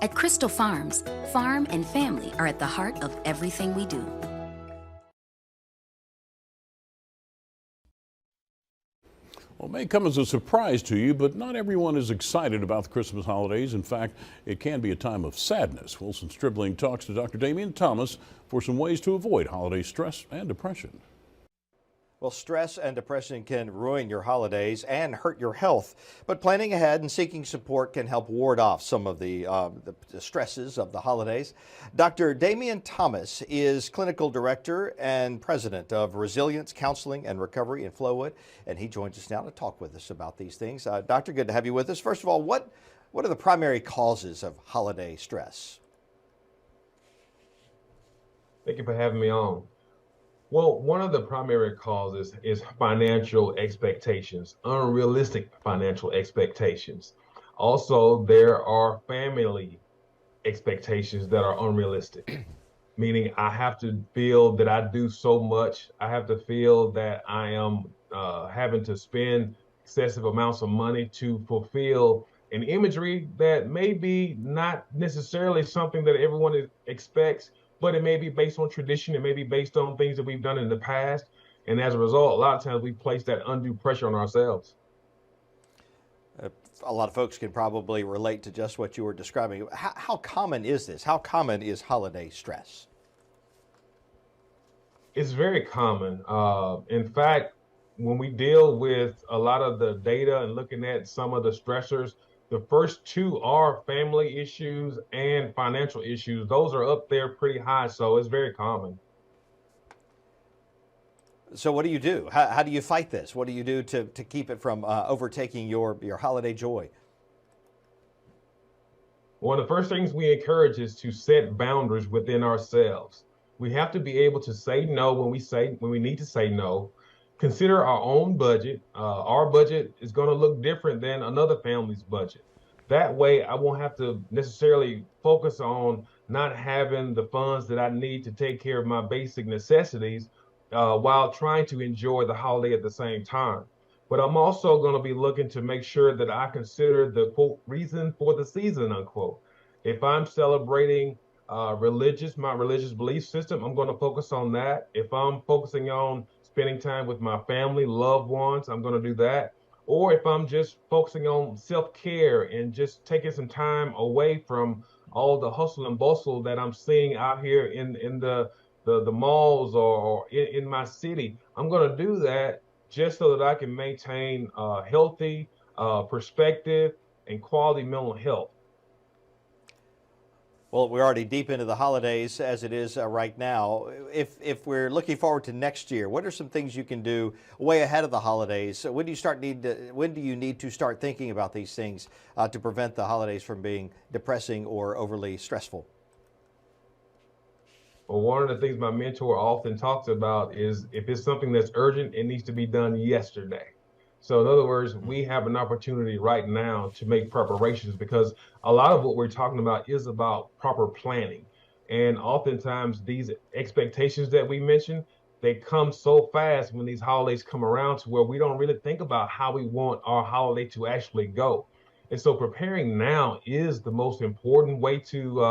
At Crystal Farms, farm and family are at the heart of everything we do. Well, it may come as a surprise to you, but not everyone is excited about the Christmas holidays. In fact, it can be a time of sadness. Wilson Stribling talks to Dr. Damian Thomas for some ways to avoid holiday stress and depression. Well, stress and depression can ruin your holidays and hurt your health, but planning ahead and seeking support can help ward off some of the stresses of the holidays. Dr. Damian Thomas is Clinical Director and President of Resilience Counseling and Recovery in Flowood, and he joins us now to talk with us about these things. Doctor, good to have you with us. First of all, what are the primary causes of holiday stress? Thank you for having me on. Well, one of the primary causes is financial expectations, unrealistic financial expectations. Also, there are family expectations that are unrealistic, meaning I have to feel that I do so much. I have to feel that I am having to spend excessive amounts of money to fulfill an imagery that may be not necessarily something that everyone expects, but it may be based on tradition. It may be based on things that we've done in the past. And as a result, a lot of times we place that undue pressure on ourselves. A lot of folks can probably relate to just what you were describing. How common is this? How common is holiday stress? It's very common. In fact, when we deal with a lot of the data and looking at some of the stressors, the first two are family issues and financial issues. Those are up there pretty high, so it's very common. So what do you do? How do you fight this? What do you do to keep it from overtaking your holiday joy? One of the first things we encourage is to set boundaries within ourselves. We have to be able to say no when we need to say no. Consider our own budget. Our budget is going to look different than another family's budget. That way, I won't have to necessarily focus on not having the funds that I need to take care of my basic necessities while trying to enjoy the holiday at the same time. But I'm also going to be looking to make sure that I consider the quote reason for the season unquote. If I'm celebrating my religious belief system, I'm going to focus on that. If I'm focusing on spending time with my family, loved ones, I'm going to do that. Or if I'm just focusing on self-care and just taking some time away from all the hustle and bustle that I'm seeing out here in the malls or in my city, I'm going to do that just so that I can maintain healthy perspective and quality mental health. Well, we're already deep into the holidays as it is right now. If we're looking forward to next year, what are some things you can do way ahead of the holidays? When do you need to start thinking about these things to prevent the holidays from being depressing or overly stressful? Well, one of the things my mentor often talks about is if it's something that's urgent, it needs to be done yesterday. So in other words, we have an opportunity right now to make preparations because a lot of what we're talking about is about proper planning. And oftentimes these expectations that we mentioned, they come so fast when these holidays come around to where we don't really think about how we want our holiday to actually go. And so preparing now is the most important way to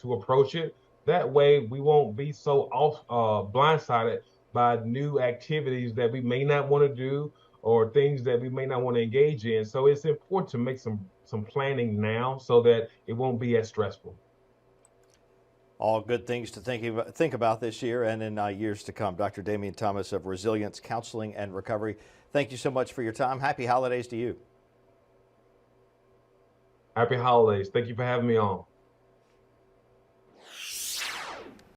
approach it. That way we won't be so blindsided by new activities that we may not want to do or things that we may not want to engage in. So it's important to make some planning now so that it won't be as stressful. All good things to think about this year and in years to come. Dr. Damian Thomas of Resilience Counseling and Recovery, thank you so much for your time. Happy holidays to you. Happy holidays. Thank you for having me on.